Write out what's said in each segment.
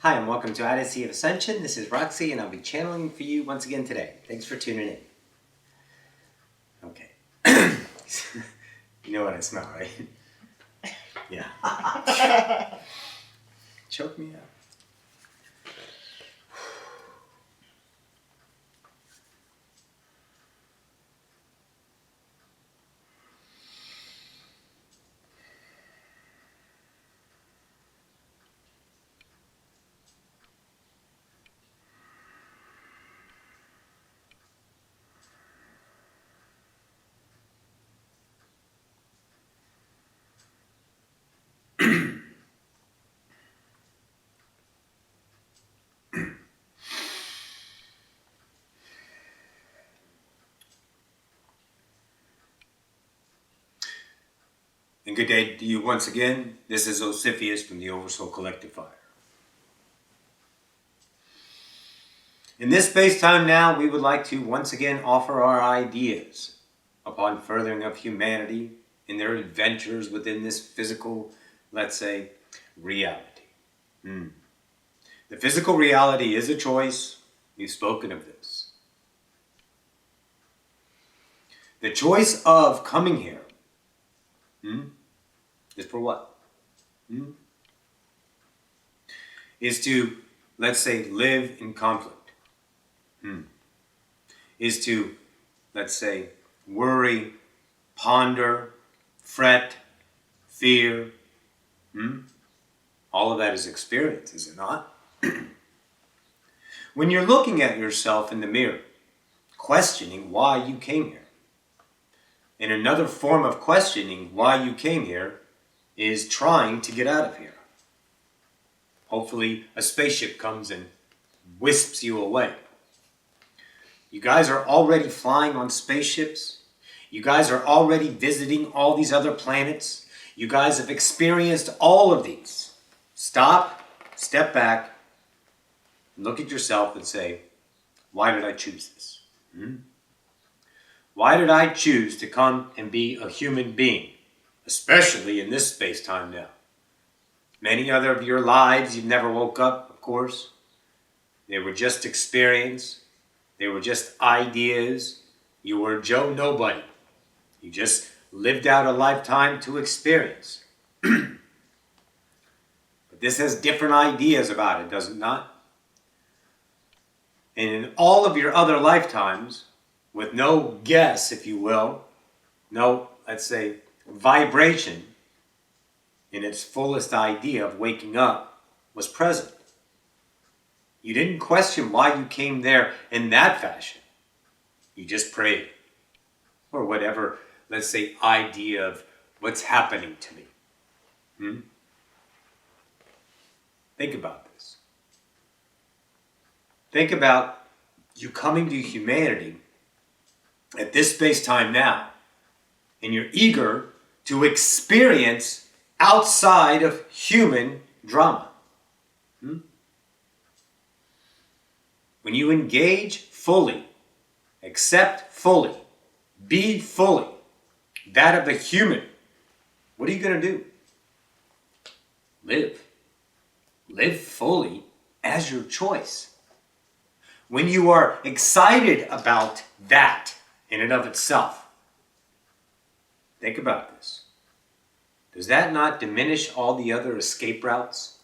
Hi, and welcome to Odyssey of Ascension. This is Roxy, and I'll be channeling for you once again today. Thanks for tuning in. Okay. You know what I smell, right? Yeah. Choke me out. And good day to you once again. This is Ocyphius from the Oversoul Collective Fire. In this space-time now, we would like to once again offer our ideas upon furthering of humanity in their adventures within this physical, let's say, reality. The physical reality is a choice. We've spoken of this. The choice of coming here is for what? Is to, let's say, live in conflict. Is to, let's say, worry, ponder, fret, fear. All of that is experience, is it not? When you're looking at yourself in the mirror, questioning why you came here. And another form of questioning why you came here is trying to get out of here. Hopefully a spaceship comes and wisps you away. You guys are already flying on spaceships. You guys are already visiting all these other planets. You guys have experienced all of these. Stop, step back, look at yourself and say, why did I choose this? Why did I choose to come and be a human being, especially in this space-time now? Many other of your lives, you never woke up, of course. They were just experience. They were just ideas. You were Joe Nobody. You just lived out a lifetime to experience. But this has different ideas about it, does it not? And in all of your other lifetimes, with no guess, if you will, no, let's say, vibration in its fullest idea of waking up was present. You didn't question why you came there in that fashion. You just prayed. Or whatever, let's say, idea of what's happening to me. Think about this. Think about you coming to humanity at this space-time now, and you're eager to experience outside of human drama. When you engage fully, accept fully, be fully that of a human, what are you going to do? Live. Live fully as your choice. When you are excited about that in and of itself, think about this. Does that not diminish all the other escape routes?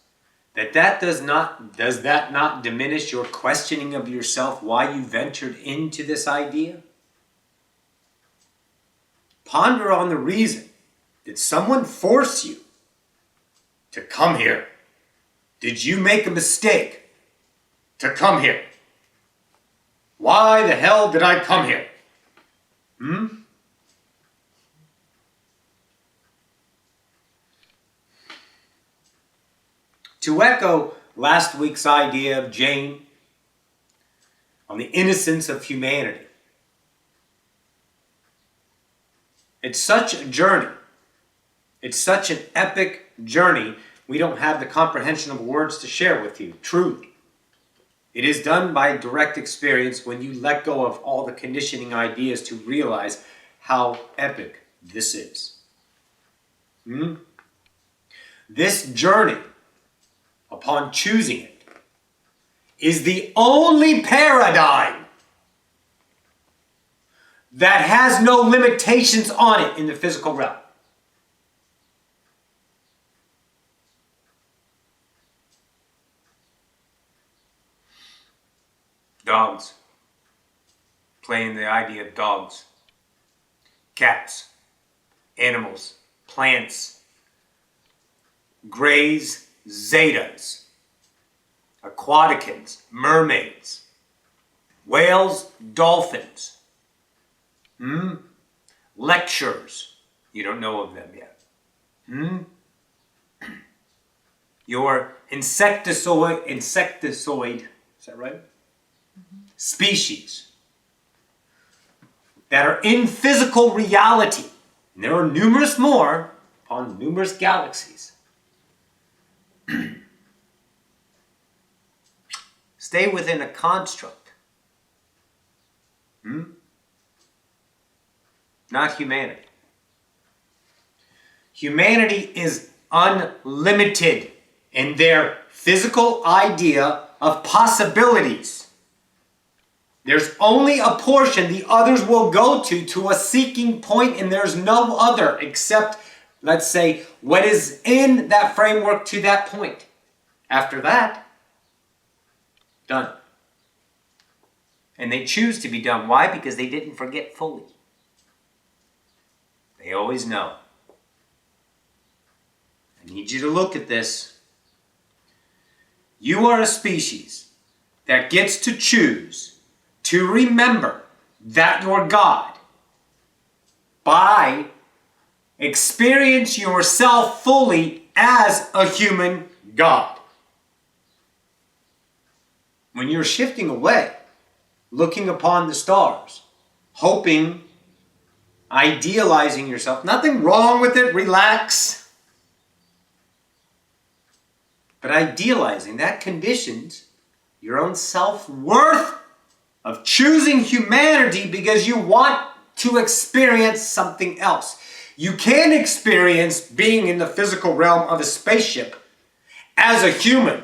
Does that not diminish your questioning of yourself, why you ventured into this idea? Ponder on the reason. Did someone force you to come here? Did you make a mistake to come here? Why the hell did I come here? To echo last week's idea of Jane on the innocence of humanity, it's such a journey. It's such an epic journey, we don't have the comprehension of words to share with you, truly. It is done by direct experience when you let go of all the conditioning ideas to realize how epic this is. This journey, upon choosing it, is the only paradigm that has no limitations on it in the physical realm. Dogs. Playing the idea of dogs. Cats. Animals. Plants. Greys. Zetas. Aquaticans. Mermaids. Whales. Dolphins. Lectures. You don't know of them yet. Your insectoid, is that right? Species that are in physical reality. And there are numerous more upon numerous galaxies. Stay within a construct. Not humanity. Humanity is unlimited in their physical idea of possibilities. There's only a portion the others will go to a seeking point, and there's no other except, let's say, what is in that framework to that point. After that, done. And they choose to be done. Why? Because they didn't forget fully. They always know. I need you to look at this. You are a species that gets to choose to remember that you're God by experience yourself fully as a human God. When you're shifting away, looking upon the stars, hoping, idealizing yourself, nothing wrong with it, relax. But idealizing, that conditions your own self-worth of choosing humanity because you want to experience something else. You can experience being in the physical realm of a spaceship as a human,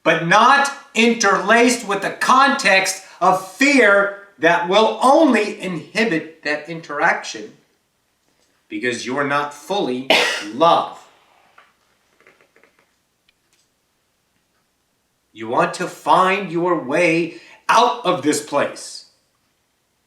but not interlaced with the context of fear that will only inhibit that interaction because you're not fully love. You want to find your way out of this place.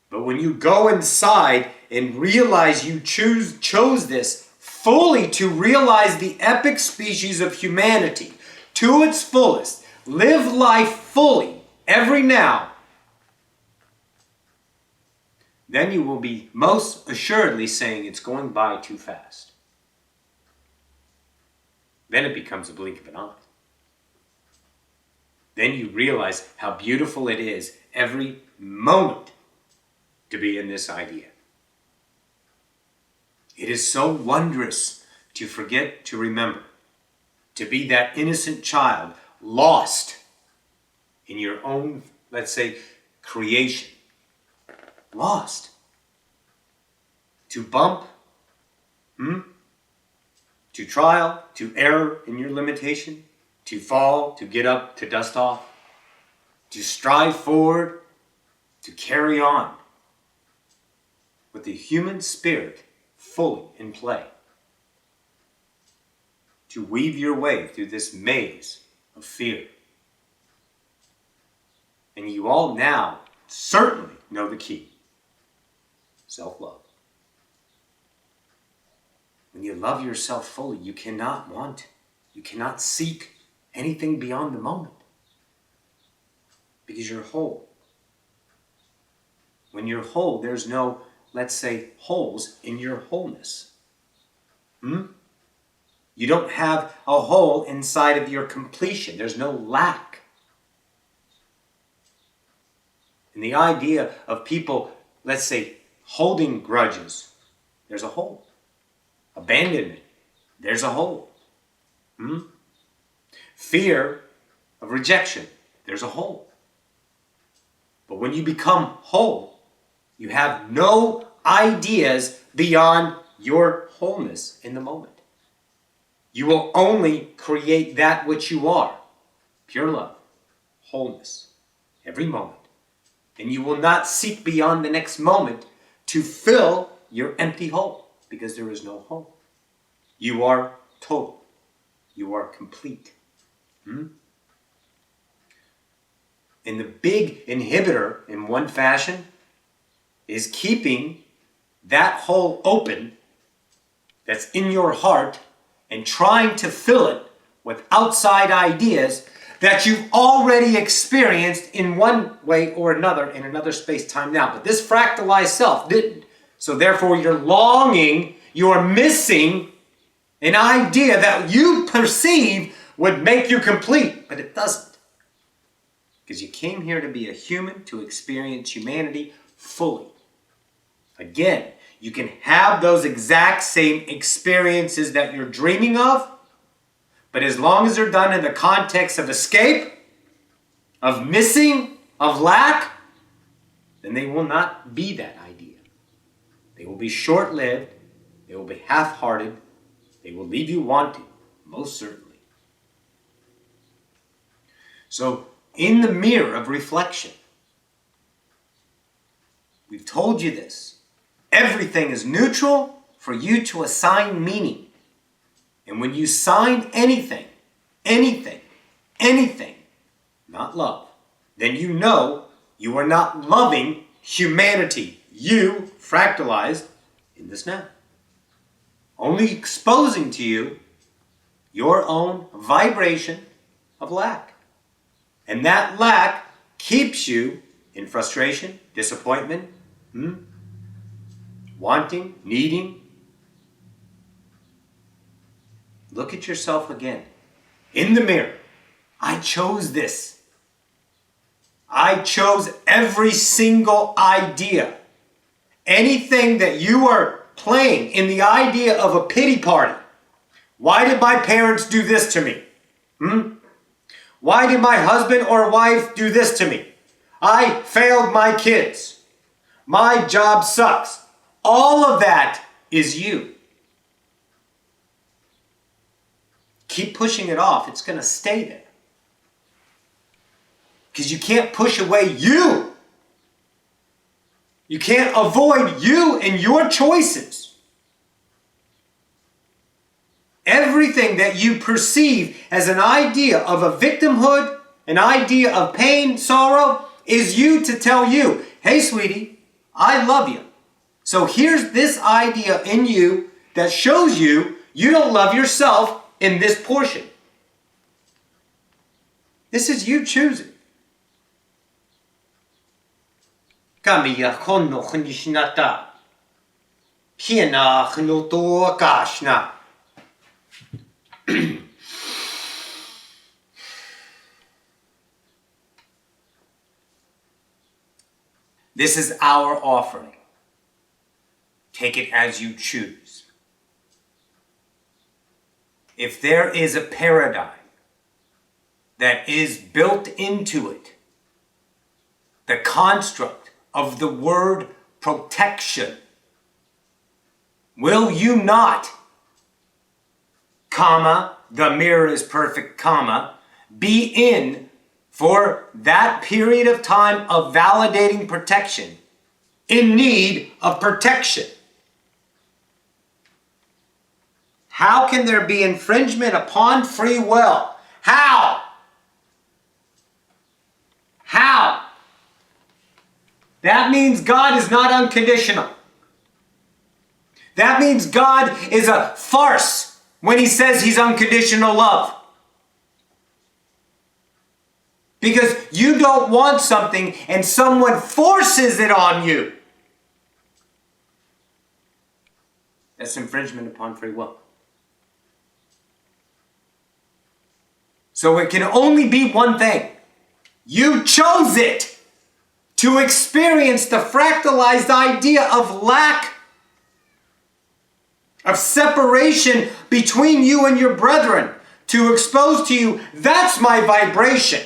But when you go inside and realize you chose this fully to realize the epic species of humanity to its fullest, live life fully every now, then you will be most assuredly saying it's going by too fast. Then it becomes a blink of an eye. Then you realize how beautiful it is every moment to be in this idea. It is so wondrous to forget to remember, to be that innocent child lost in your own, let's say, creation. Lost. To bump, to trial, to error in your limitation, to fall, to get up, to dust off, to strive forward, to carry on with the human spirit fully in play, to weave your way through this maze of fear. And you all now certainly know the key: self-love. When you love yourself fully, you cannot want, you cannot seek anything beyond the moment, because you're whole. When you're whole, there's no, let's say, holes in your wholeness. You don't have a hole inside of your completion. There's no lack. And the idea of people, let's say, holding grudges, there's a hole. Abandonment, there's a hole. Fear of rejection, there's a hole. But when you become whole, you have no ideas beyond your wholeness in the moment. You will only create that which you are: pure love, wholeness every moment. And you will not seek beyond the next moment to fill your empty hole, because there is no hole. You are total. You are complete. And the big inhibitor in one fashion is keeping that hole open that's in your heart and trying to fill it with outside ideas that you've already experienced in one way or another in another space-time now. But this fractalized self didn't. So therefore you're longing, you're missing an idea that you perceive would make you complete, but it doesn't. Because you came here to be a human, to experience humanity fully. Again, you can have those exact same experiences that you're dreaming of, but as long as they're done in the context of escape, of missing, of lack, then they will not be that idea. They will be short-lived, they will be half-hearted, they will leave you wanting, most certainly. So, in the mirror of reflection, we've told you this. Everything is neutral for you to assign meaning. And when you assign anything, not love, then you know you are not loving humanity. You, fractalized in this now. Only exposing to you your own vibration of lack. And that lack keeps you in frustration, disappointment, wanting, needing. Look at yourself again. In the mirror. I chose this. I chose every single idea. Anything that you are playing in the idea of a pity party. Why did my parents do this to me? Why did my husband or wife do this to me? I failed my kids. My job sucks. All of that is you. Keep pushing it off. It's going to stay there. Because you can't push away you. You can't avoid you and your choices. Everything that you perceive as an idea of a victimhood, an idea of pain, sorrow, is you to tell you, hey, sweetie, I love you. So here's this idea in you that shows you you don't love yourself in this portion. This is you choosing. Kamiya konno khunishinata. Piena khnuto akashna. This is our offering. Take it as you choose. If there is a paradigm that is built into it, the construct of the word protection, will you not, comma, the mirror is perfect, comma, be in for that period of time of validating protection, in need of protection? How can there be infringement upon free will? How? How? That means God is not unconditional. That means God is a farce when he says he's unconditional love. Because you don't want something and someone forces it on you. That's infringement upon free will. So it can only be one thing. You chose it to experience the fractalized idea of lack, of separation between you and your brethren, to expose to you, that's my vibration.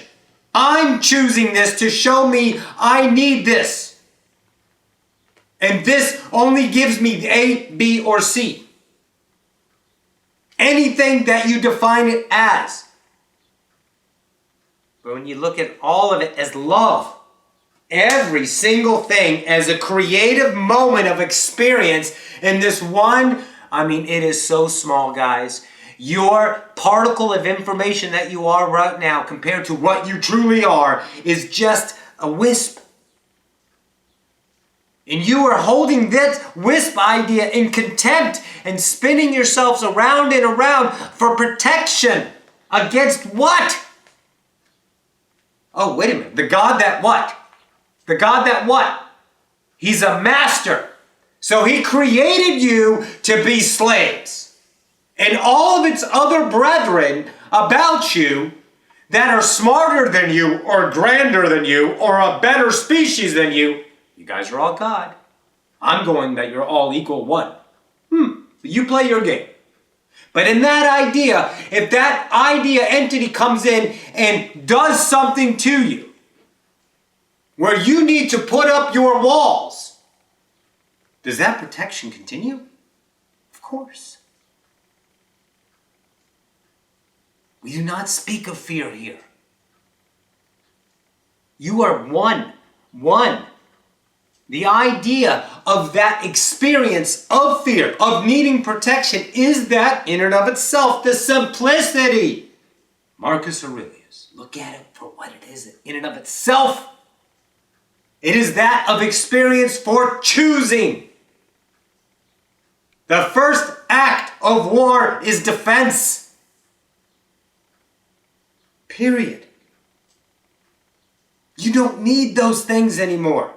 I'm choosing this to show me I need this. And this only gives me A, B, or C. Anything that you define it as. But when you look at all of it as love, every single thing as a creative moment of experience in this one, it is so small, guys. Your particle of information that you are right now compared to what you truly are is just a wisp. And you are holding this wisp idea in contempt and spinning yourselves around and around for protection. Against what? Oh, wait a minute. The God that what? The God that what? He's a master. So he created you to be slaves. And all of its other brethren about you that are smarter than you or grander than you or a better species than you, you guys are all God. I'm going that you're all equal one. You play your game. But in that idea, if that idea entity comes in and does something to you, where you need to put up your walls, does that protection continue? Of course. We do not speak of fear here. You are one. The idea of that experience of fear, of needing protection, is that in and of itself, the simplicity. Marcus Aurelius, look at it for what it is in and of itself. It is that of experience for choosing. The first act of war is defense. Period. You don't need those things anymore.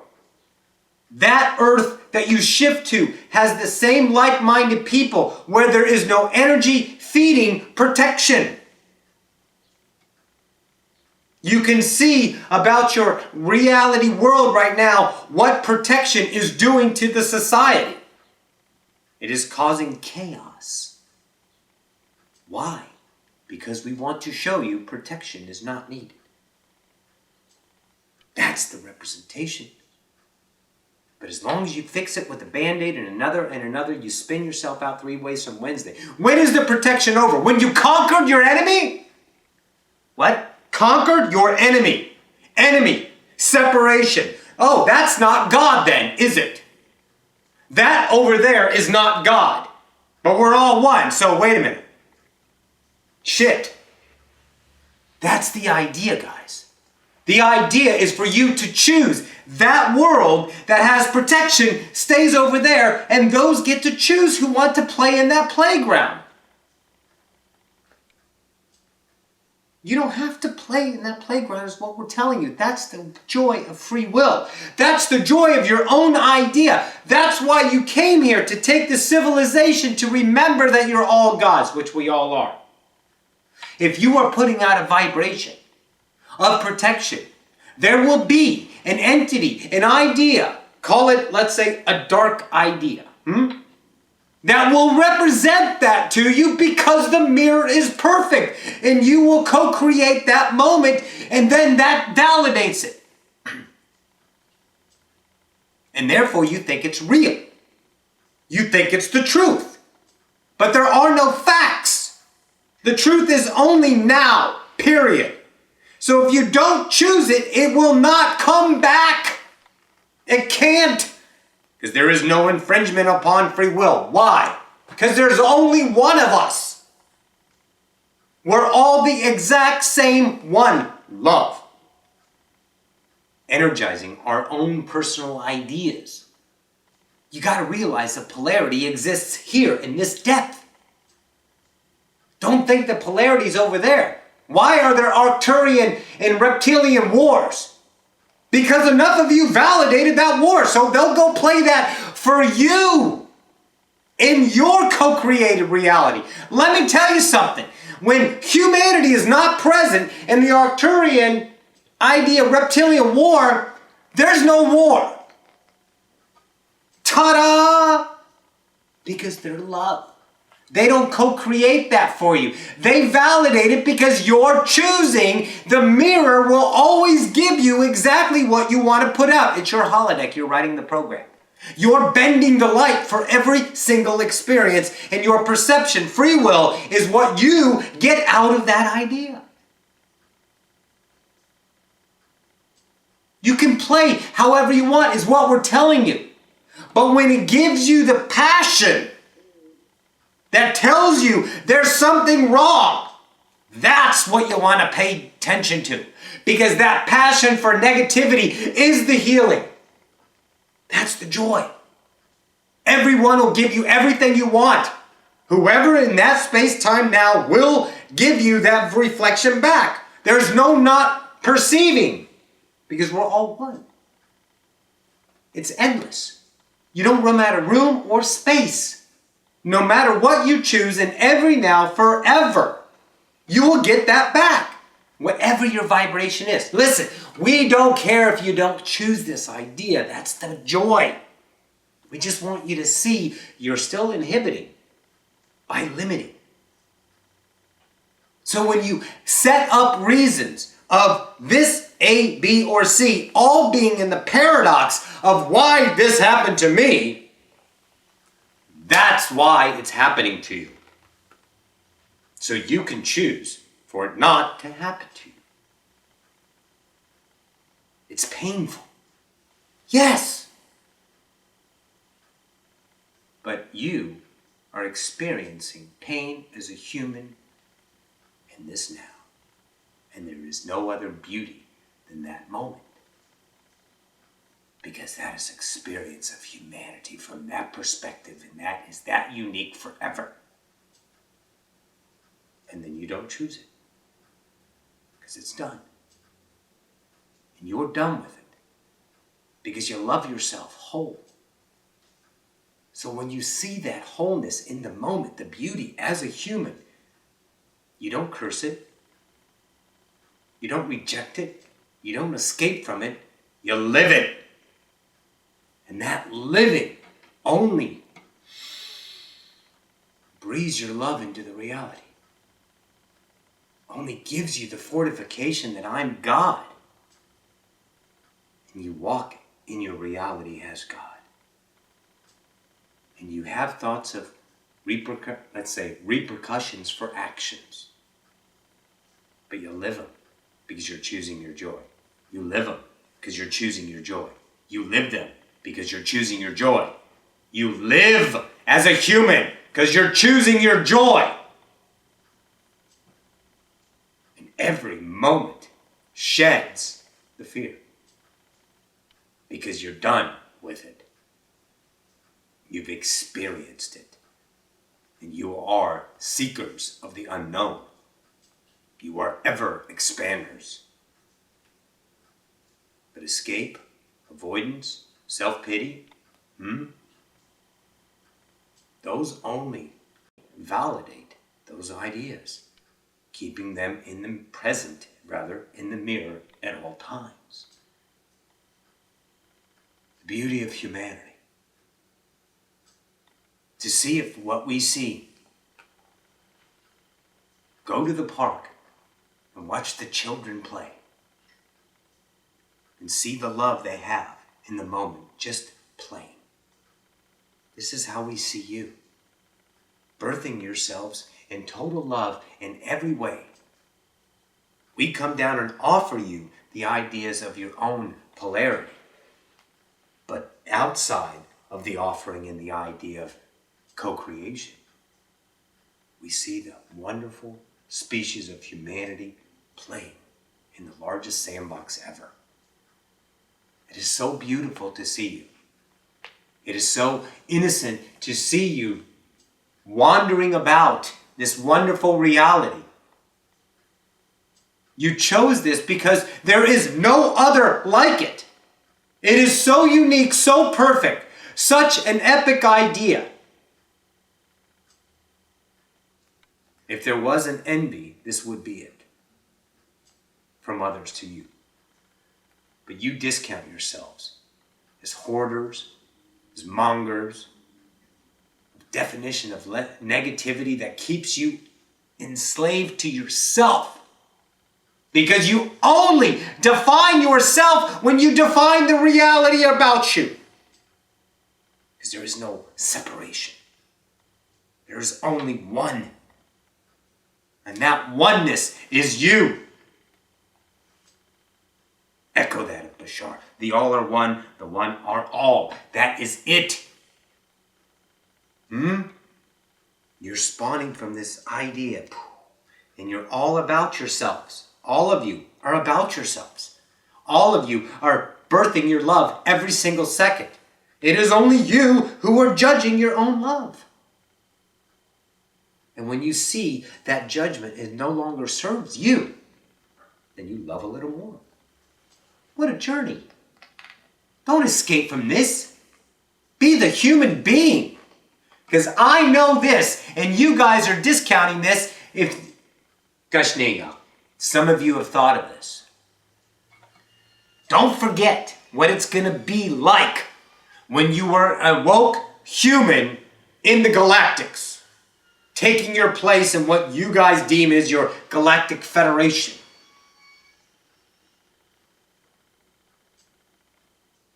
That earth that you shift to has the same like-minded people where there is no energy feeding protection. You can see about your reality world right now what protection is doing to the society. It is causing chaos. Why? Because we want to show you protection is not needed. That's the representation. But as long as you fix it with a Band-Aid and another, you spin yourself out 3 ways from Wednesday. When is the protection over? When you conquered your enemy? What? Conquered your enemy. Enemy. Separation. Oh, that's not God then, is it? That over there is not God. But we're all one, so wait a minute. Shit. That's the idea, guys. The idea is for you to choose. That world that has protection stays over there, and those get to choose who want to play in that playground. You don't have to play in that playground is what we're telling you. That's the joy of free will. That's the joy of your own idea. That's why you came here, to take the civilization to remember that you're all gods, which we all are. If you are putting out a vibration of protection, there will be an entity, an idea, call it, let's say, a dark idea, that will represent that to you because the mirror is perfect. And you will co-create that moment, and then that validates it. And therefore you think it's real. You think it's the truth. But there are no facts. The truth is only now, period. So if you don't choose it, it will not come back. It can't. Because there is no infringement upon free will. Why? Because there's only one of us. We're all the exact same one. Love. Energizing our own personal ideas. You got to realize that polarity exists here in this depth. Don't think the polarity is over there. Why are there Arcturian and reptilian wars? Because enough of you validated that war, so they'll go play that for you in your co-created reality. Let me tell you something. When humanity is not present in the Arcturian idea reptilian war, there's no war. Ta-da! Because they're love. They don't co-create that for you. They validate it because you're choosing. The mirror will always give you exactly what you want to put out. It's your holodeck. You're writing the program. You're bending the light for every single experience, and your perception, free will, is what you get out of that idea. You can play however you want, is what we're telling you. But when it gives you the passion that tells you there's something wrong, that's what you want to pay attention to. Because that passion for negativity is the healing. That's the joy. Everyone will give you everything you want. Whoever in that space-time now will give you that reflection back. There's no not perceiving, because we're all one. It's endless. You don't run out of room or space. No matter what you choose, and every now, forever, you will get that back. Whatever your vibration is. Listen, we don't care if you don't choose this idea. That's the joy. We just want you to see you're still inhibiting by limiting. So when you set up reasons of this A, B, or C all being in the paradox of why this happened to me, that's why it's happening to you. So you can choose for it not to happen to you. It's painful. Yes. But you are experiencing pain as a human in this now. And there is no other beauty than that moment. Because that is experience of humanity from that perspective, and that is that unique forever. And then you don't choose it. Because it's done. And you're done with it. Because you love yourself whole. So when you see that wholeness in the moment, the beauty as a human, you don't curse it. You don't reject it. You don't escape from it. You live it. And that living only breathes your love into the reality. Only gives you the fortification that I'm God. And you walk in your reality as God. And you have thoughts of repercussions for actions. But you live them because you're choosing your joy. You live them because you're choosing your joy. You live them because you're choosing your joy. You live as a human because you're choosing your joy. And every moment sheds the fear because you're done with it. You've experienced it. And you are seekers of the unknown. You are ever expanders. But escape, avoidance, self-pity, those only validate those ideas, keeping them in the present, in the mirror at all times. The beauty of humanity. To see if what we see. Go to the park and watch the children play. And see the love they have in the moment, just playing. This is how we see you. Birthing yourselves in total love in every way. We come down and offer you the ideas of your own polarity. But outside of the offering and the idea of co-creation, we see the wonderful species of humanity playing in the largest sandbox ever. It is so beautiful to see you. It is so innocent to see you wandering about this wonderful reality. You chose this because there is no other like it. It is so unique, so perfect, such an epic idea. If there was an envy, this would be it. From others to you. But you discount yourselves as hoarders, as mongers, definition of negativity that keeps you enslaved to yourself. Because you only define yourself when you define the reality about you. Because there is no separation. There is only one. And that oneness is you. Echo that Bashar. The all are one, the one are all. That is it. You're spawning from this idea. And you're all about yourselves. All of you are about yourselves. All of you are birthing your love every single second. It is only you who are judging your own love. And when you see that judgment it no longer serves you, then you love a little more. What a journey. Don't escape from this. Be the human being. Because I know this, and you guys are discounting this. Some of you have thought of this. Don't forget what it's going to be like when you were a woke human in the galactics, taking your place in what you guys deem as your galactic federation.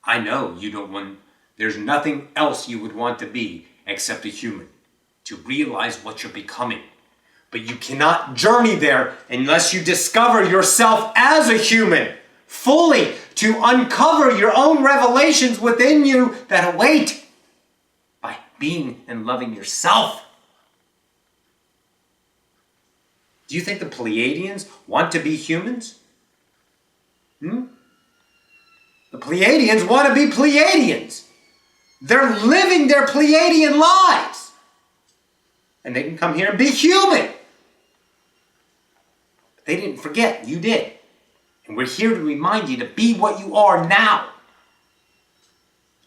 I know you don't want, there's nothing else you would want to be except a human, to realize what you're becoming. But you cannot journey there unless you discover yourself as a human, fully, to uncover your own revelations within you that await by being and loving yourself. Do you think the Pleiadians want to be humans? The Pleiadians want to be Pleiadians. They're living their Pleiadian lives. And they can come here and be human. But they didn't forget, you did. And we're here to remind you to be what you are now.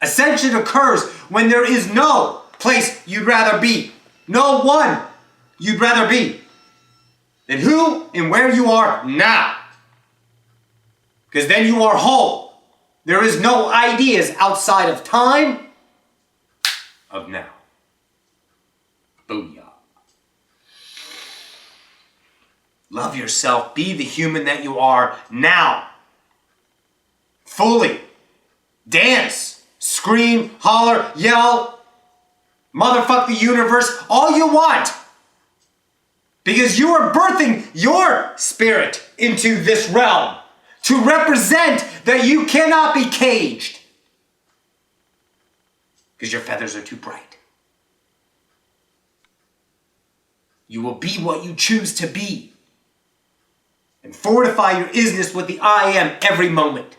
Ascension occurs when there is no place you'd rather be. No one you'd rather be than who and where you are now. Because then you are whole. There is no ideas outside of time, of now. Booyah. Love yourself. Be the human that you are now. Fully. Dance. Scream. Holler. Yell. Motherfuck the universe. All you want. Because you are birthing your spirit into this realm to represent that you cannot be caged. Because your feathers are too bright. You will be what you choose to be. And fortify your isness with the I am every moment.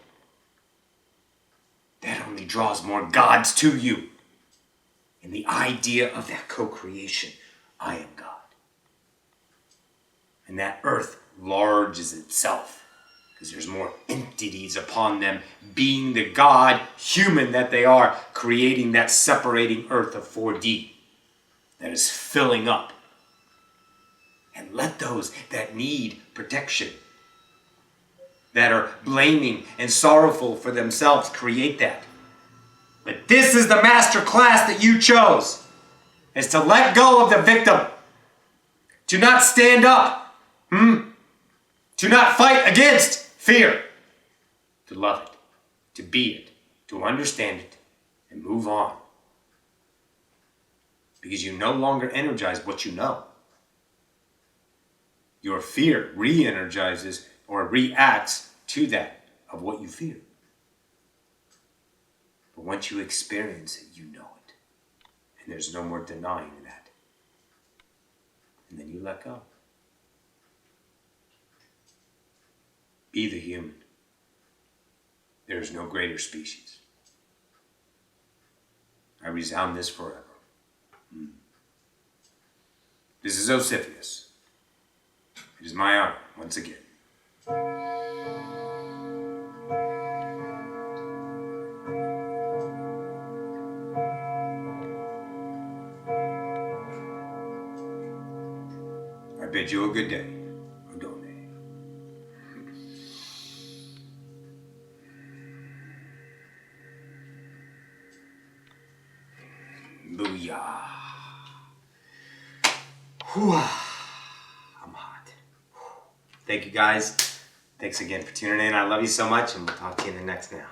That only draws more gods to you. And the idea of that co-creation, I am God. And that earth large as itself. Because there's more entities upon them, being the God human that they are, creating that separating earth of 4D that is filling up. And let those that need protection, that are blaming and sorrowful for themselves, create that. But this is the master class that you chose, is to let go of the victim, to not stand up, to not fight against fear, to love it, to be it, to understand it, and move on. Because you no longer energize what you know. Your fear re-energizes or reacts to that of what you fear. But once you experience it, you know it. And there's no more denying that. And then you let go. Be the human. There is no greater species. I resound this forever. This is Ocyphius. It is my honor, once again. I bid you a good day. Booyah. Whew. I'm hot. Thank you guys. Thanks again for tuning in. I love you so much, and we'll talk to you in the next now.